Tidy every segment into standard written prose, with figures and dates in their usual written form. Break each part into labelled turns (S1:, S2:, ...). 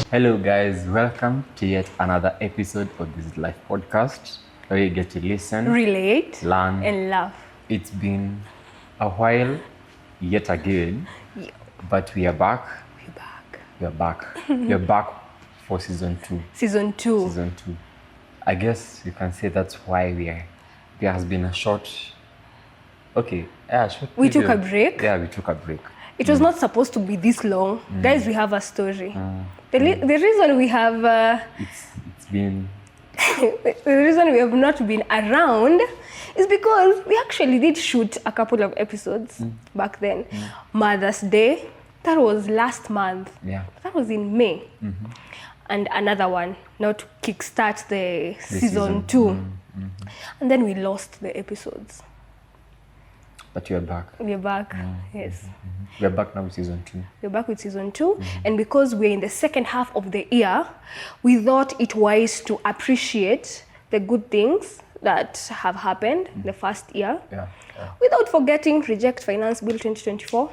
S1: Hello, guys. Welcome to yet another episode of This.is.life.Podcast, where you get to listen,
S2: relate,
S1: learn,
S2: and laugh.
S1: It's been a while, yet again,
S2: Yeah.
S1: but we are back.
S2: We're back.
S1: We are back. We are back for season 2.
S2: Season 2.
S1: Season 2. I guess you can say that's why there has been a short. Okay, yeah, short.
S2: We took
S1: period.
S2: a break.
S1: Yeah, we took a break.
S2: It was not supposed to be this long. Guys, we have a story. The reason we have
S1: It's been.
S2: the reason we have not been around is because we actually did shoot a couple of episodes back then. Mother's Day, that was last month.
S1: Yeah.
S2: That was in May. And another one now to kickstart the season 2. And then we lost the episodes.
S1: But you're back.
S2: We're back. Yes.
S1: We're back now with season 2.
S2: We're back with season 2. And because we're in the second half of the year, we thought it wise to appreciate the good things that have happened the first year.
S1: Yeah.
S2: Without forgetting Reject Finance Bill 2024.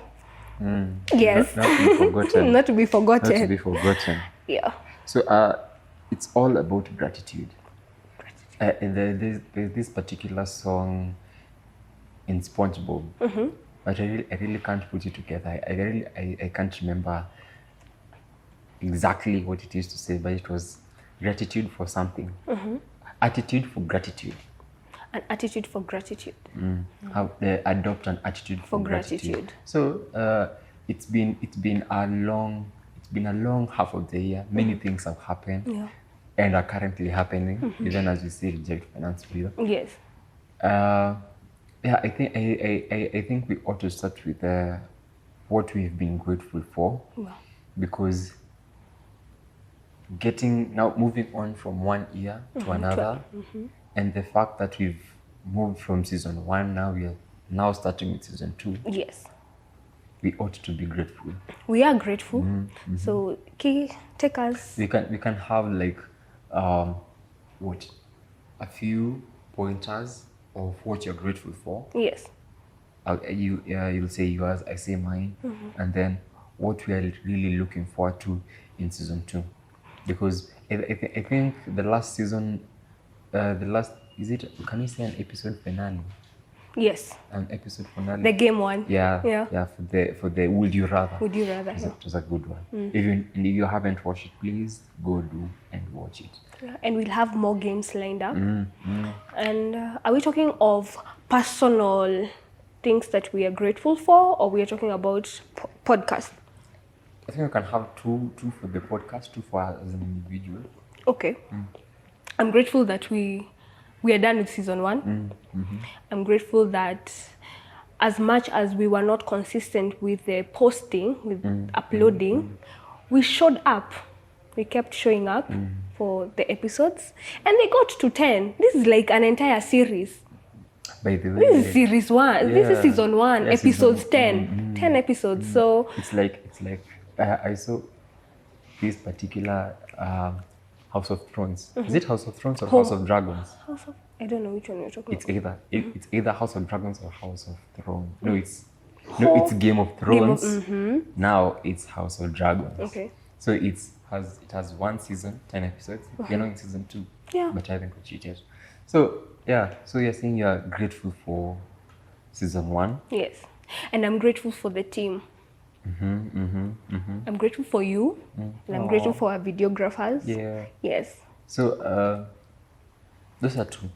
S2: Yes.
S1: Not to be forgotten.
S2: Not to be forgotten.
S1: Not to be forgotten.
S2: Yeah.
S1: So it's all about gratitude. And there's this particular song in SpongeBob, but I really can't put it together. I can't remember exactly what it used to say, but it was gratitude for something. Attitude for gratitude.
S2: An attitude for gratitude.
S1: Adopt an attitude for gratitude. So it's been a long half of the year. Many things have happened and are currently happening, even as we see Reject Finance Bill.
S2: Yes.
S1: I think we ought to start with what we've been grateful for, because moving on from one year to another, and the fact that we've moved from season 1, now we are now starting with season 2.
S2: Yes.
S1: We ought to be grateful.
S2: We are grateful. So, take us.
S1: We can have like a few pointers of what you're grateful for.
S2: Yes.
S1: You'll say yours, I say mine, and then what we are really looking forward to in season 2, because I think the last season, can you say an episode finale?
S2: Yes.
S1: An episode finale.
S2: The game one.
S1: Yeah. For the Would You Rather.
S2: Would you rather?
S1: It was a good one. Even if you haven't watched it, please go do and watch it.
S2: Yeah, and we'll have more games lined up. And are we talking of personal things that we are grateful for, or we are talking about podcast?
S1: I think we can have two for the podcast, 2 for us as an individual.
S2: Okay. I'm grateful that we are done with season 1. I'm grateful that as much as we were not consistent with the posting, with uploading, we showed up. We kept showing up for the episodes, and they got to 10. This is like an entire series.
S1: By the way,
S2: This is series 1. This is season 1, episodes 10. 10 episodes. So
S1: it's like I saw this particular House of Thrones. Is it House of Thrones or House of Dragons?
S2: I don't know which one you're talking about.
S1: It's either House of Dragons or House of Thrones. No, it's Game of Thrones. Now it's House of Dragons.
S2: Okay.
S1: So it has 1 season, 10 episodes. You're not in season 2.
S2: Yeah.
S1: But I haven't watched it yet. So yeah. So you're saying you're grateful for season 1.
S2: Yes. And I'm grateful for the team. I'm grateful for you, and I'm grateful for our videographers.
S1: Yeah.
S2: Yes.
S1: So those are 2.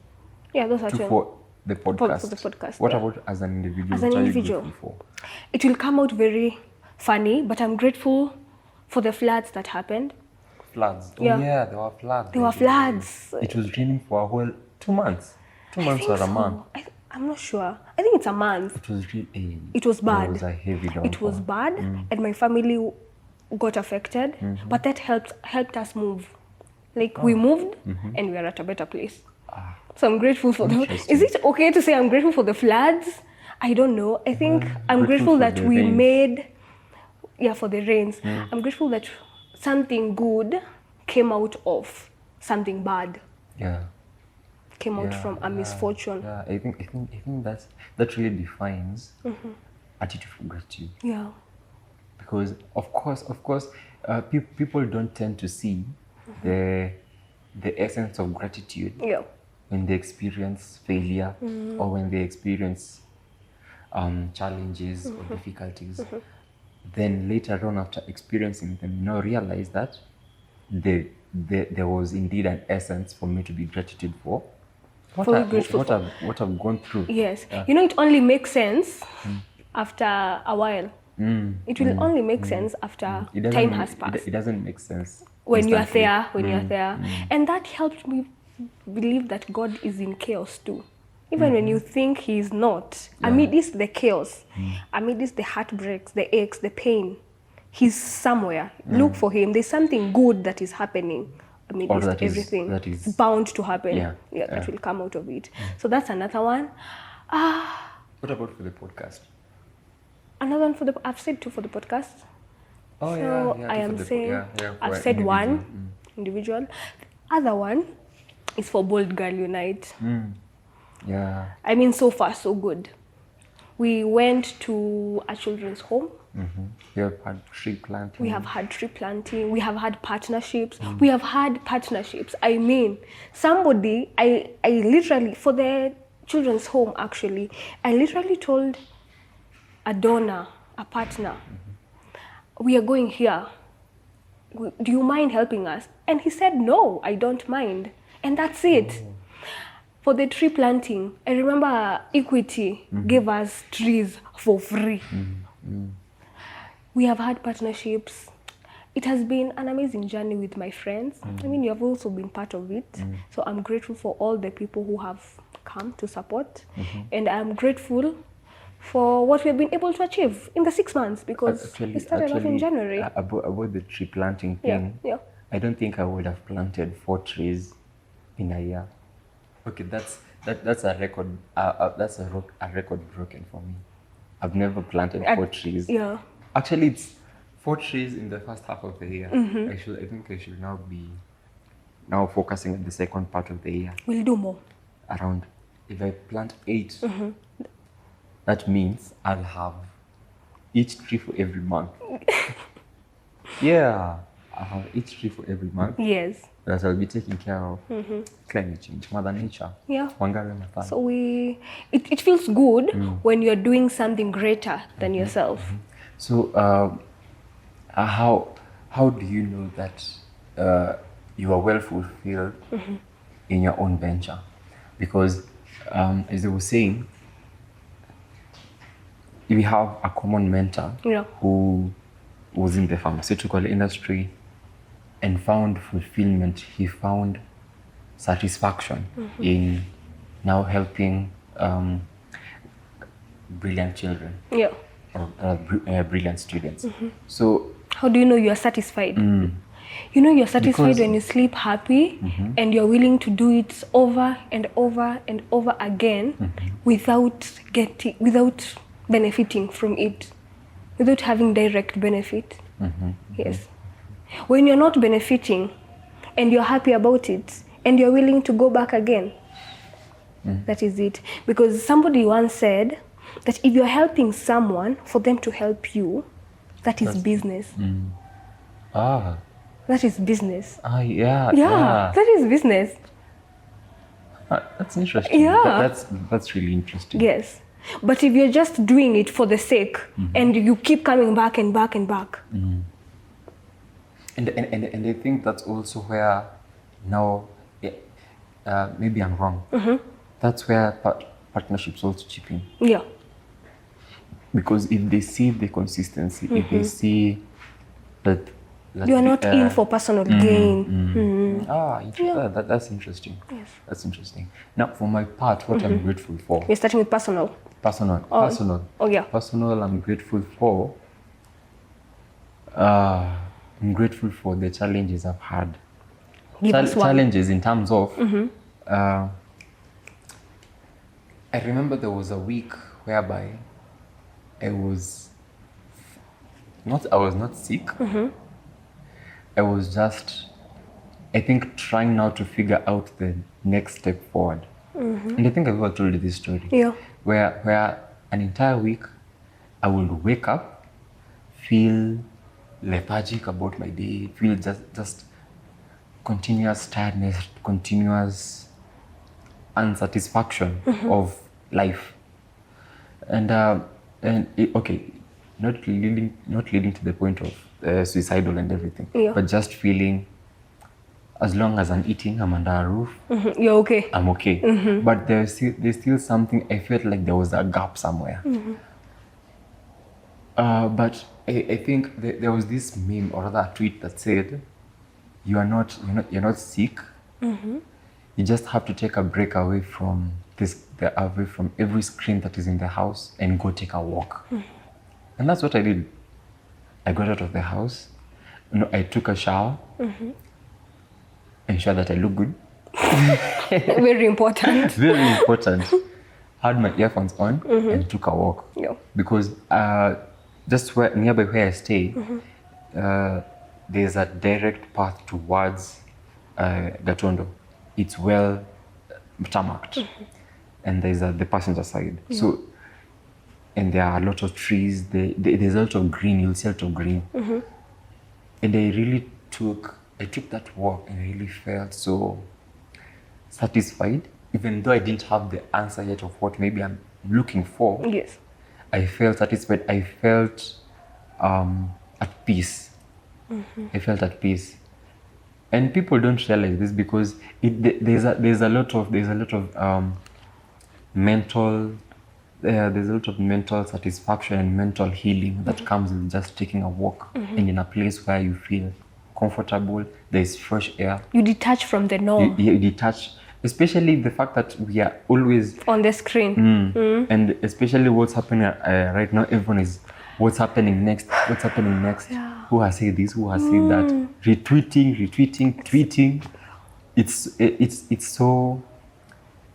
S2: Yeah, those are 2
S1: for the podcast.
S2: For the podcast.
S1: What about as an individual?
S2: As an
S1: what
S2: individual,
S1: are you grateful for?
S2: It will come out very funny, but I'm grateful for the floods that happened.
S1: Floods.
S2: Yeah.
S1: Oh yeah, there were floods.
S2: There were floods.
S1: It was raining for a whole 2 months. 2 months or a month.
S2: I'm not sure. I think it's a month.
S1: It was really.
S2: It was bad.
S1: It was a heavy downpour.
S2: It was bad, and my family got affected. But that helped us move. Like we moved, and we are at a better place. So I'm grateful for that. Is it okay to say I'm grateful for the floods? I don't know. I think I'm grateful that we made. Yeah, for the rains. I'm grateful that something good came out of something bad.
S1: Yeah.
S2: Came out from a misfortune.
S1: Yeah, I think that really defines attitude for gratitude.
S2: Yeah.
S1: because of course, people don't tend to see the essence of gratitude when they experience failure or when they experience challenges or difficulties. Then later on, after experiencing them, realize that there was indeed an essence for me to be gratitude for. What I've gone through.
S2: Yes. It only makes sense after a while. It will only make sense after time has passed.
S1: It doesn't make sense
S2: when you are there. And that helped me believe that God is in chaos too. Even when you think he is not, amidst the chaos, amidst the heartbreaks, the aches, the pain, he's somewhere. Look for him. There's something good that is happening amidst everything. That is bound to happen. That will come out of it. So that's another one.
S1: What about for the podcast?
S2: Another one I've said two for the podcast.
S1: Oh,
S2: so I am saying, I've said one, individual. The other one is for Bold Girl Unite.
S1: Yeah.
S2: I mean, so far, so good. We went to a children's home.
S1: We have had tree planting.
S2: We have had partnerships. We have had partnerships. I mean, somebody, I literally, for the children's home actually, I literally told a donor, a partner, we are going here. Do you mind helping us? And he said, no, I don't mind. And that's it. For the tree planting, I remember Equity gave us trees for free. We have had partnerships. It has been an amazing journey with my friends. I mean, you have also been part of it. So I'm grateful for all the people who have come to support. And I'm grateful for what we have been able to achieve in the 6 months, because it started off in January.
S1: About the tree planting thing, I don't think I would have planted 4 trees in a year. Okay, that's a record. That's a record broken for me. I've never planted 4 trees. Actually, it's 4 trees in the first half of the year. I think I should now be focusing on the second part of the year.
S2: We'll do more.
S1: Around, if I plant 8, that means I'll have each tree for every month. I'll have each tree for every month.
S2: Yes.
S1: That I'll be taking care of. Climate change, Mother Nature.
S2: So it feels good when you're doing something greater than yourself.
S1: So how do you know that you are well fulfilled in your own venture? Because as I was saying, we have a common mentor who was in the pharmaceutical industry and found fulfillment. He found satisfaction in now helping brilliant children or brilliant students. So
S2: how do you know you are satisfied? You're satisfied when you sleep happy and you're willing to do it over and over and over again without benefiting from it, without having direct benefit. Yes. When you're not benefiting and you're happy about it and you're willing to go back again, that is it. Because somebody once said that if you're helping someone for them to help you, that is business. That is business. That is business.
S1: That's interesting. That's really interesting.
S2: Yes. But if you're just doing it for the sake and you keep coming back and back and back.
S1: And I think that's also where now, maybe I'm wrong. That's where partnerships also chip in.
S2: Yeah.
S1: Because if they see the consistency, if they see that
S2: you are not in for personal gain.
S1: That's interesting. Yes. That's interesting. Now, for my part, what I'm grateful for.
S2: You're starting with personal.
S1: Personal.
S2: Oh, yeah.
S1: Personal, I'm grateful for. I'm grateful for the challenges I've had. Challenges in terms of. I remember there was a week whereby I was not sick. I was just, I think, trying now to figure out the next step forward. And I think I've ever told you this story.
S2: Yeah.
S1: Where an entire week I would wake up feel lethargic about my day, feel just continuous tiredness, continuous unsatisfaction of life. And okay, not leading to the point of suicidal and everything, but just feeling as long as I'm eating, I'm under a roof,
S2: you're okay.
S1: I'm okay. But there's still something. I felt like there was a gap somewhere. But I think there was this meme or rather a tweet that said, you're not sick. You just have to take a break away from every screen that is in the house and go take a walk. And that's what I did. I got out of the house. I took a shower. Ensure that I look good.
S2: Very important.
S1: Very important. Had my earphones on and took a walk. Because just nearby where I stay, there's a direct path towards Gatondo. It's well tarmacked. And there's the passenger side. So, and there are a lot of trees. There's a lot of green. You'll see a lot of green. And I took that walk and I really felt so satisfied, even though I didn't have the answer yet of what maybe I'm looking for.
S2: Yes.
S1: I felt satisfied. I felt at peace. I felt at peace. And people don't realize this because there's a lot of mental satisfaction and mental healing that comes with just taking a walk and in a place where you feel comfortable, there's fresh air.
S2: You detach from the norm.
S1: You detach, especially the fact that we are always
S2: on the screen.
S1: And especially what's happening right now, everyone is what's happening next, who has said this, who has said that, retweeting, tweeting. It's so,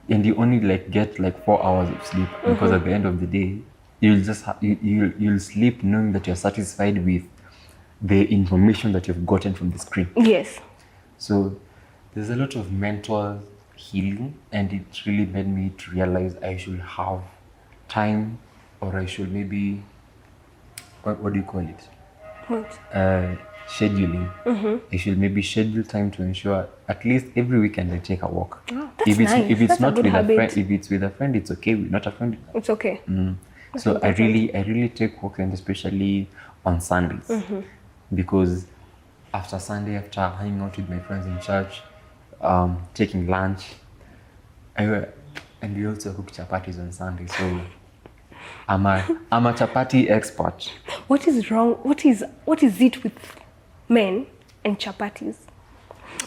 S1: and you only get 4 hours of sleep because at the end of the day you'll just you'll sleep knowing that you're satisfied with the information that you've gotten from the screen.
S2: Yes.
S1: So there's a lot of mental healing, and it really made me to realize I should have time, or I should maybe, what do you call it?
S2: What?
S1: Scheduling. I should maybe schedule time to ensure at least every weekend I take a walk.
S2: Oh, that's nice.
S1: If it's
S2: that's
S1: not
S2: a good
S1: with
S2: habit.
S1: a friend, if it's with a friend, it's okay. Not a friend,
S2: it's okay.
S1: So I really take walks, and especially on Sundays, because after Sunday, after hanging out with my friends in church, taking lunch, and we also cook chapatis on Sunday. So I'm a chapati expert.
S2: What is wrong? What is it with men and chapatis?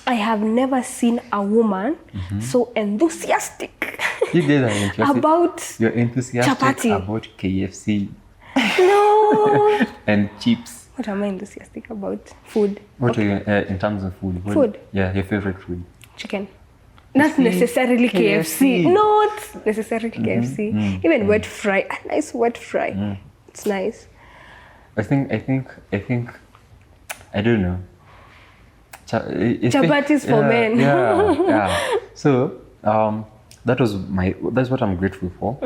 S2: I have never seen a woman so enthusiastic
S1: You guys are interested. You're enthusiastic
S2: chapati.
S1: about KFC.
S2: No.
S1: And chips.
S2: What am I enthusiastic about? Food.
S1: What are you in terms of food?
S2: Food.
S1: Yeah, your favorite food.
S2: Chicken. Not necessarily KFC. Not necessarily KFC. Even wet fry. A nice wet fry. It's nice.
S1: I think I don't know.
S2: Chapatis for men.
S1: Yeah. So that's what I'm grateful for.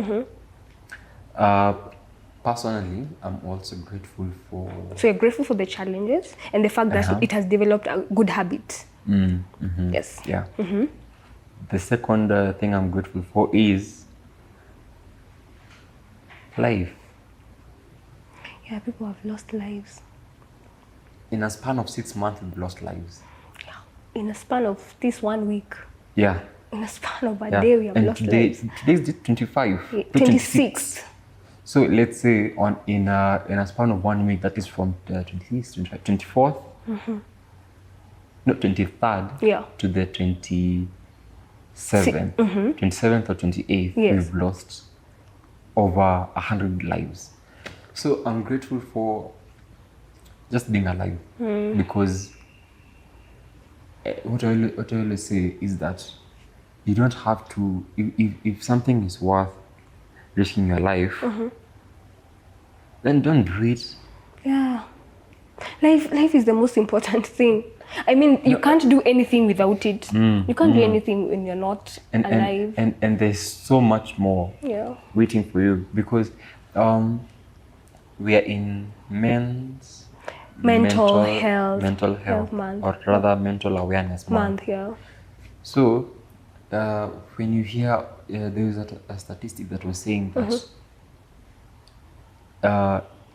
S1: Personally, I'm also grateful for.
S2: So you're grateful for the challenges and the fact that it has developed a good habit. Yes.
S1: Yeah. The second thing I'm grateful for is life.
S2: Yeah, people have lost lives.
S1: In a span of 6 months, we've lost lives.
S2: Yeah. In a span of this 1 week.
S1: Yeah.
S2: In a span of a day, we have lost lives.
S1: Today's 25.
S2: Yeah, 26.
S1: So let's say in a span of 1 week, that is from the 26th, 25th, 24th, no, 23rd to the 27th, 27th or 28th, we've lost over 100 lives. So I'm grateful for just being alive, because what I always say is that you don't have to, if something is worth risking your life, then don't do it.
S2: Yeah. Life is the most important thing. I mean, you can't do anything without it. You can't do anything when you're not alive.
S1: And there's so much more waiting for you, because we are in men's
S2: mental health
S1: month, or rather mental awareness month.
S2: Yeah.
S1: So when you hear there was a statistic that was saying that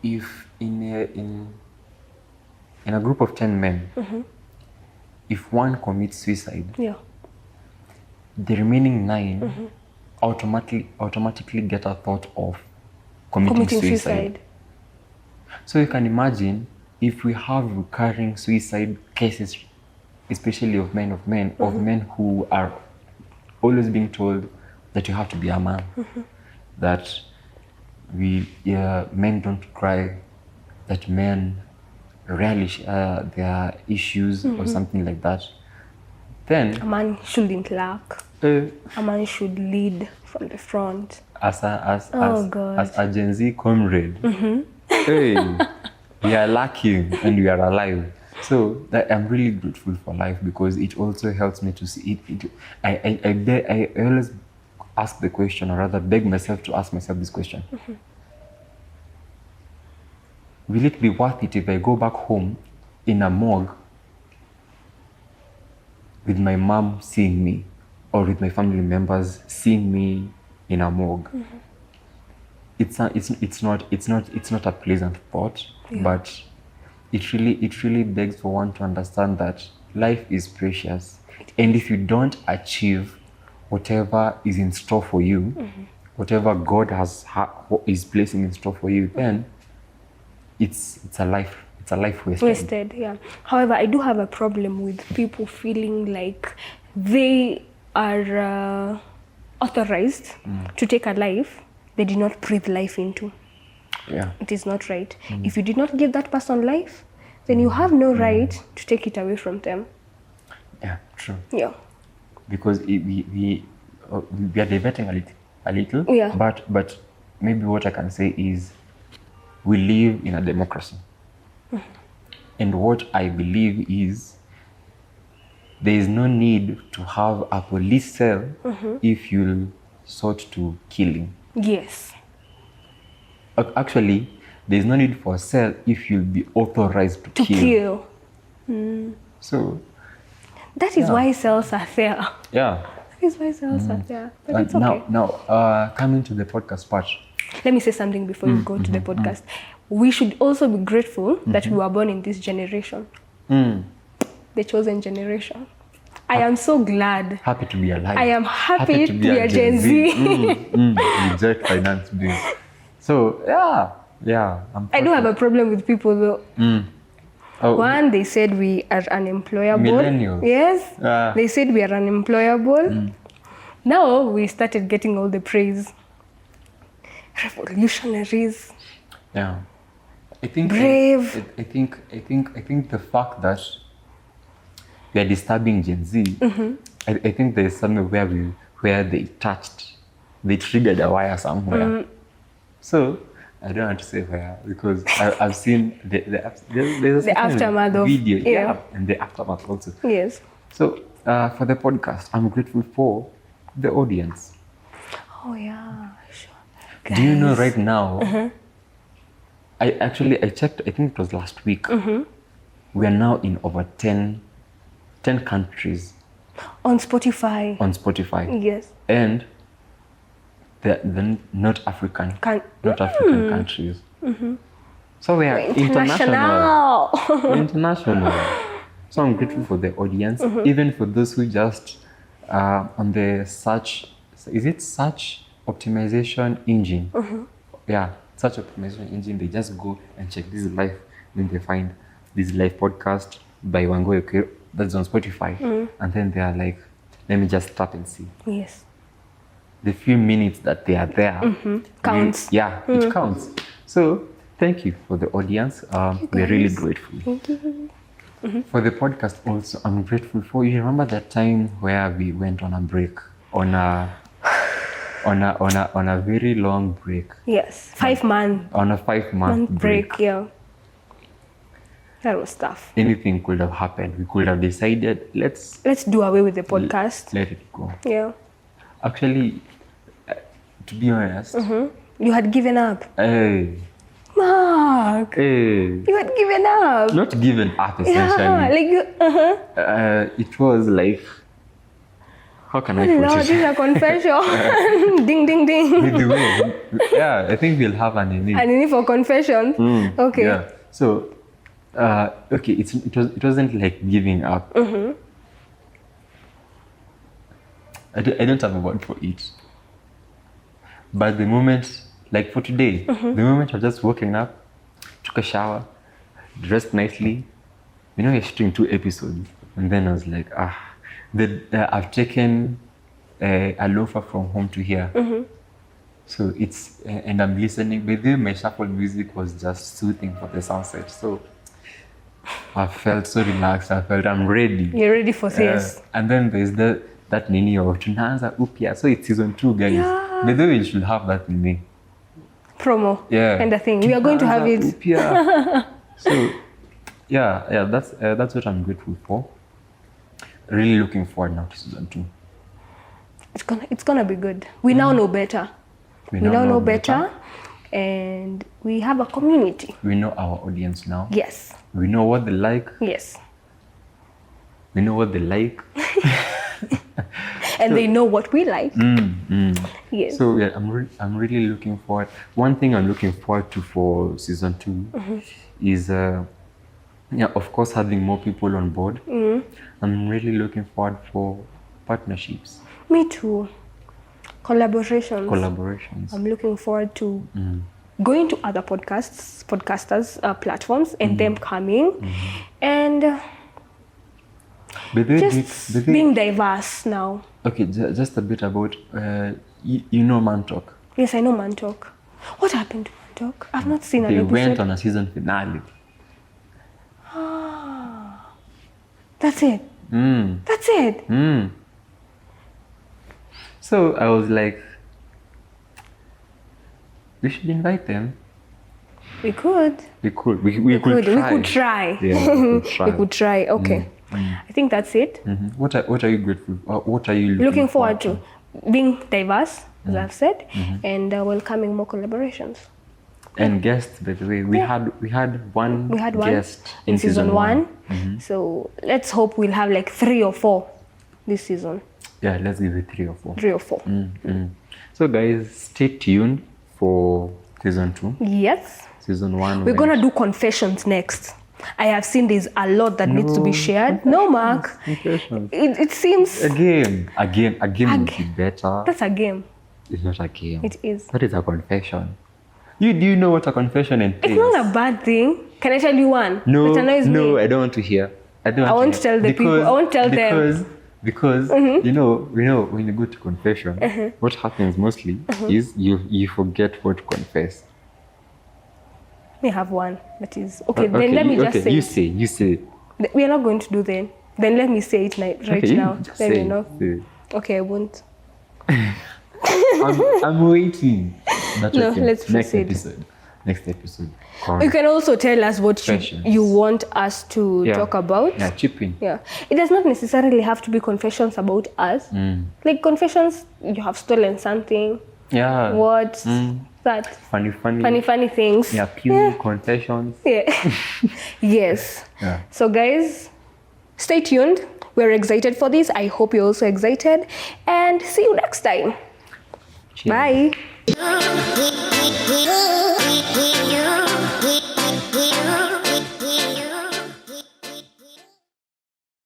S1: if in a group of 10 men, if one commits suicide, the remaining 9 automatically get a thought of committing suicide. So you can imagine if we have recurring suicide cases, especially of men who are always being told that you have to be a man, that men don't cry, that men rarely share their issues or something like that, then
S2: a man shouldn't lack. A man should lead from the front.
S1: As a Gen Z comrade, hey, we are lacking and we are alive. So that I'm really grateful for life, because it also helps me to see it. I always ask the question, or rather beg myself to ask myself this question. Will it be worth it if I go back home in a morgue with my mom seeing me, or with my family members seeing me in a morgue? It's not a pleasant thought, but it really begs for one to understand that life is precious, and if you don't achieve whatever is in store for you, whatever God is placing in store for you, then it's a life wasted.
S2: Yeah. However, I do have a problem with people feeling like they are authorized to take a life they did not breathe life into.
S1: Yeah.
S2: It is not right. If you did not give that person life, then you have no right to take it away from them.
S1: Yeah, true.
S2: Yeah.
S1: Because we are diverting a little.
S2: Yeah.
S1: But maybe what I can say is we live in a democracy. And what I believe is there is no need to have a police cell if you sought to killing.
S2: Yes.
S1: Actually, there is no need for a cell if you'll be authorized to kill. So
S2: that is why cells are there.
S1: Yeah.
S2: That is why cells are there. But it's okay.
S1: Now, coming to the podcast part.
S2: Let me say something before you go to the podcast. We should also be grateful that we were born in this generation. The chosen generation. I am so glad.
S1: Happy to be alive.
S2: I am happy to be a Gen Z.
S1: Reject finance bill. So, yeah.
S2: I do have a problem with people though. One, they said we are unemployable.
S1: Millennials.
S2: Yes. They said we are unemployable. Now we started getting all the praise. Revolutionaries.
S1: Yeah. I think
S2: brave.
S1: I think the fact that we are disturbing Gen Z, I think there is somewhere where they triggered a wire somewhere. So I don't want to say where, because I've seen there's
S2: the aftermath of
S1: video, and the aftermath also.
S2: Yes.
S1: So for the podcast, I'm grateful for the audience.
S2: Oh yeah, sure.
S1: Guys. Do you know right now? I checked. I think it was last week. We are now in over 10 countries. On Spotify.
S2: Yes.
S1: And the not African countries. So we are international. International. So I'm grateful for the audience, even for those who just on the search. Is it search optimization engine? Yeah, search optimization engine. They just go and check This Life, then they find This Life podcast by Wangoi. Okay, that's on Spotify, and then they are like, let me just tap and see.
S2: Yes.
S1: The few minutes that they are there
S2: counts.
S1: It counts. So thank you for the audience. We're really grateful.
S2: Thank you.
S1: For the podcast also, I'm grateful for you. Remember that time where we went on a break, on a very long break?
S2: Yes, 5 months.
S1: On a 5-month break.
S2: Yeah. That was tough.
S1: Anything could have happened. We could have decided, let's
S2: do away with the podcast.
S1: Let it go.
S2: Yeah.
S1: Actually, to be honest,
S2: you had given up.
S1: Hey.
S2: Wow. Mark.
S1: Hey.
S2: You had given up.
S1: Not given up, essentially.
S2: Yeah, like you.
S1: It was like, how can I
S2: No,
S1: put
S2: this
S1: it?
S2: is a confession. Ding, ding, ding.
S1: With the way, yeah, I think we'll have an innate.
S2: And need for confession. Okay.
S1: Yeah. So, okay, it wasn't like giving up. I don't have a word for it. But the moment, like for today, the moment of just waking up, took a shower, dressed nicely, you're shooting 2 episodes, and then I was like, I've taken a loafer from home to here. So it's, and I'm listening, but then my shuffle music was just soothing for the sunset. So I felt so relaxed. I felt I'm ready.
S2: You're ready for this.
S1: And then there's that nini of tunaanza upya. So it's season 2, guys.
S2: Yeah.
S1: By the way, you should have that nini.
S2: Promo.
S1: Yeah.
S2: And the thing. We are going to have it.
S1: Upya. So yeah, that's what I'm grateful for. Really looking forward now to season 2.
S2: It's gonna be good. We now know better. We now know better, and we have a community.
S1: We know our audience now.
S2: Yes.
S1: We know what they like.
S2: Yes.
S1: We know what they like.
S2: And they know what we like. Yes.
S1: So yeah, I'm really looking forward. One thing I'm looking forward to for season 2 is of course having more people on board. I'm really looking forward for partnerships.
S2: Me too.
S1: Collaborations.
S2: I'm looking forward to going to other podcasters platforms and them coming and being diverse now.
S1: Okay, just a bit about you know Man Talk.
S2: Yes, I know Man Talk. What happened to Man Talk? I've not seen an episode.
S1: They went on a season finale.
S2: That's it. That's it.
S1: So I was like, we should invite them.
S2: We could.
S1: We could
S2: try.
S1: Yeah, we could try.
S2: We could try. Okay. I think that's it.
S1: What are you grateful? What are you
S2: looking forward to? Being diverse, as I've said, and welcoming more collaborations.
S1: And guests, by the way, we had one guest
S2: in season 1. So let's hope we'll have like 3 or 4 this season.
S1: Yeah, let's give it 3 or 4.
S2: 3 or 4.
S1: So guys, stay tuned for season 2.
S2: Yes.
S1: Season 1.
S2: We're gonna do confessions next. I have seen there's a lot that needs to be shared. No, Mark.
S1: Confessions.
S2: It seems
S1: a game would be better.
S2: That's a game.
S1: It's not a game.
S2: It is.
S1: That is a confession. Do you know what a confession entails?
S2: It's not a bad thing. Can I tell you one?
S1: No,
S2: it annoys me.
S1: I don't want to hear. I
S2: won't tell the people. I won't tell them.
S1: Because you know when you go to confession, what happens mostly is you forget what to confess.
S2: We have one that is okay. Then let me just say.
S1: You say.
S2: We are not going to do then. Then let me say it right now. Then
S1: say,
S2: you know. Okay, I won't.
S1: I'm waiting.
S2: No, let's proceed.
S1: Next episode.
S2: You can also tell us what you want us to talk about.
S1: Yeah, chip in.
S2: Yeah. It does not necessarily have to be confessions about us. Like confessions, you have stolen something.
S1: Yeah.
S2: What's that? Funny things.
S1: Yeah, pure confessions.
S2: Yeah. Yes.
S1: Yeah.
S2: So guys, stay tuned. We're excited for this. I hope you're also excited. And see you next time.
S1: Cheers.
S2: Bye.